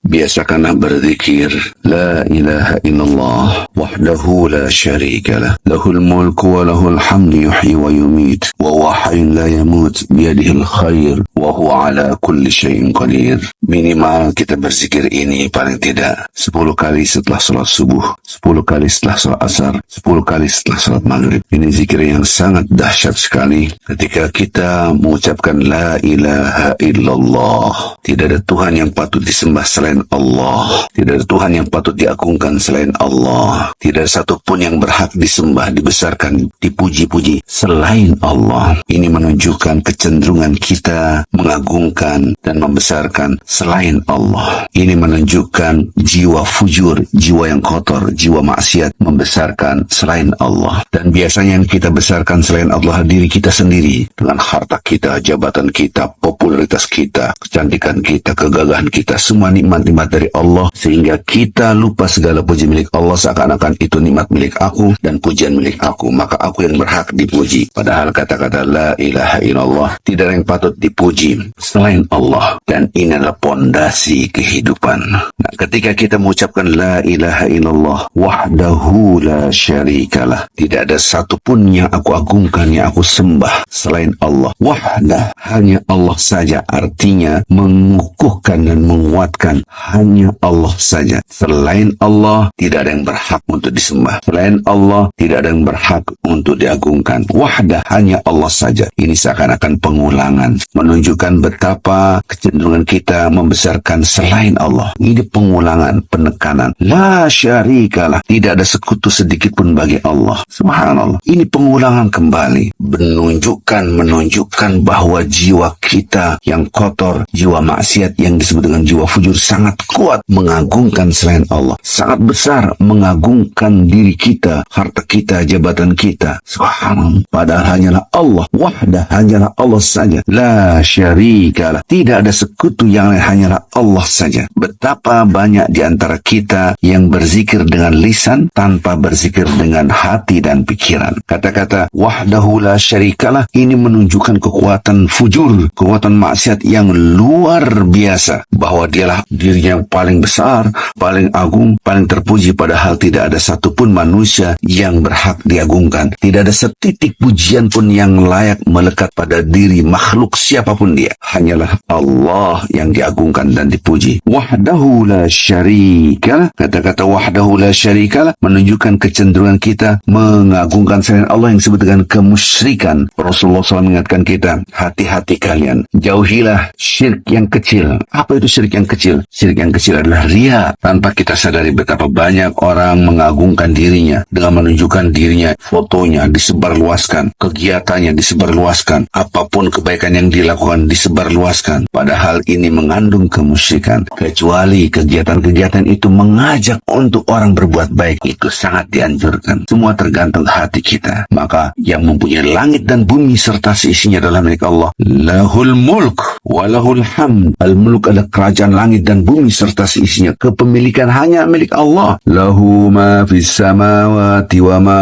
Biasakanlah berzikir La ilaha illallah wahdahu la syarika lah, lahul mulku wa lahul hamdu yuhyi wa yumit, wa huwa hayyun la yamut, biyadihil khair, wa huwa ala kulli syai'in qadir. Minimal kita berzikir ini paling tidak 10 kali setelah salat subuh, 10 kali setelah salat asar, 10 kali setelah salat maghrib. Ini zikir yang sangat dahsyat sekali ketika kita mengucapkan la ilaha illallah. Tidak ada Tuhan yang patut disembah selain Allah, tidak ada Tuhan yang patut diagungkan selain Allah, tidak ada satupun yang berhak disembah, dibesarkan, dipuji-puji selain Allah. Ini menunjukkan kecenderungan kita mengagungkan dan membesarkan selain Allah. Ini menunjukkan jiwa fujur, jiwa yang kotor, jiwa maksiat membesarkan selain Allah. Dan biasanya yang kita besarkan selain Allah diri kita sendiri, dengan harta kita, jabatan kita, popularitas kita, kecantikan kita, kegagahan kita, semua nikmat-nikmat dari Allah, sehingga kita lupa segala puji milik Allah, seakan-akan itu nikmat milik aku dan pujian milik aku, maka aku yang berhak dipuji. Padahal kata-kata la ilaha illallah tidak ada yang patut dipuji selain Allah, dan ini adalah pondasi kehidupan. Nah, ketika kita mengucapkan la ilaha illallah wahdahu la syarikalah, tidak ada satupun yang aku agungkan, yang aku sembah selain Allah. Wahdah, hanya Allah saja, artinya mengukuhkan dan menguatkan hanya Allah saja. Selain Allah tidak ada yang berhak untuk disembah, selain Allah tidak ada yang berhak untuk diagungkan. Wahdah, hanya Allah saja. Ini seakan-akan pengulangan, menunjukkan betapa kecenderungan kita membesarkan selain Allah. Ini pengulangan, penekanan. La syarikalah, tidak ada sekutu sedikit pun bagi Allah. Subhanallah. Ini pengulangan kembali, menunjukkan bahwa jiwa kita yang kotor, jiwa maksiat yang disebut dengan jiwa fujur sangat kuat mengagungkan selain Allah, sangat besar mengagungkan diri kita, harta kita, jabatan kita. Subhanallah. Padahal hanyalah Allah, wahdah, hanyalah Allah saja. La syarikalah, tidak ada sekutu yang lain, hanyalah Allah saja. Betapa banyak di antara kita yang berzikir dengan lisan tanpa berzikir dengan hati dan pikiran. Kata-kata wahdahu la syarikalah ini menunjukkan kekuatan fujur, kekuatan maksiat yang luar biasa, bahwa dialah dirinya yang paling besar, paling agung, paling terpuji, padahal tidak ada satupun manusia yang berhak diagungkan. Tidak ada setitik pujian pun yang layak melekat pada diri makhluk siapapun dia. Hanyalah Allah yang diagungkan dan dipuji. Wahdahu la syarikalah, kata-kata wahdahu la syarikalah menunjukkan kecenderungan kita mengagungkan selain Allah yang disebut dengan kemusyrikan. Rasulullah SAW mengingatkan kita, hati-hati kalian, jauhilah syirik yang kecil. Apa itu syirik yang kecil? Syirik yang kecil adalah riya. Tanpa kita sadari betapa banyak orang mengagungkan dirinya dengan menunjukkan dirinya, fotonya disebarluaskan, kegiatannya disebarluaskan, apapun kebaikan yang dilakukan disebarluaskan. Padahal ini mengandung kemusyrikan. Kecuali kegiatan-kegiatan itu mengajak untuk orang berbuat baik, itu sangat dianjurkan. Semua tergantung hati kita. Maka yang mempunyai langit dan bumi serta seisinya adalah milik Allah. Lahul mulk walahul hamd. Al-mulk adalah kerajaan langit dan bumi serta seisinya. Kepemilikan hanya milik Allah. Lahu ma fis samawati wa ma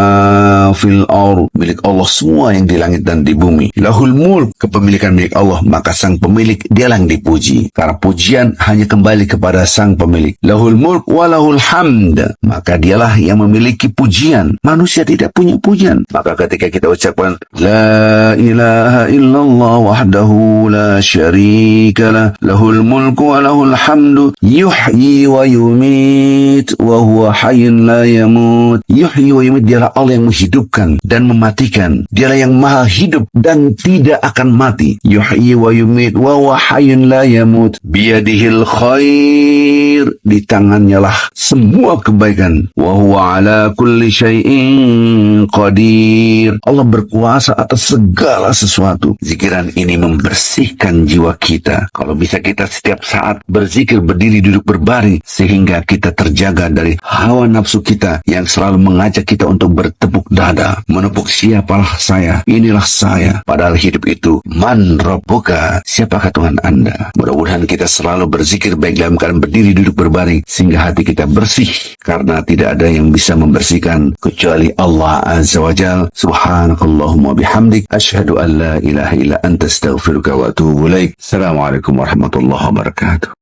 fil ardh. Milik Allah semua yang di langit dan di bumi. Lahul mulk, kepemilikan milik Allah, maka sang pemilik dialah yang dipuji, karena pujian hanya kembali kepada sang pemilik. Lahul mulk walahul hamd, maka dialah yang memiliki pujian. Manusia tidak punya pujian. Maka ketika kita ucapkan la ilaha illallah wahdahu la syarikalah, lahul mulku wa lahul hamdu, yuhyi wa yumit, wa huwa hayyun la yamut. Yuhyi wa yumit, dialah Allah yang menghidupkan dan mematikan. Dialah yang maha hidup dan tidak akan mati. Yuhyi wa yumit, wa huwa hayyun la yamut, biyadihil khair, di tangannya lah semua kebaikan. Wa huwa ala kulli syai'in qadir, Allah berkuasa atas segala sesuatu. Zikiran ini membersihkan jiwa kita. Kalau bisa kita setiap saat berzikir, berdiri, duduk, berbaring, sehingga kita terjaga dari hawa nafsu kita yang selalu mengajak kita untuk bertepuk dada, menepuk siapalah saya, inilah saya. Padahal hidup itu man rabbuka, siapakah Tuhan Anda. Mudah-mudahan kita selalu berzikir baik dalam keadaan berdiri, duduk, berbaring, sehingga hati kita bersih, karena tidak ada yang bisa membersihkan kecuali Allah Azza wa Jalla. Subhanakallahumma bihamdik, asyhadu an la ilaha illa anta astaghfiruka wa atubu ilaik. Assalamualaikum warahmatullahi wabarakatuh.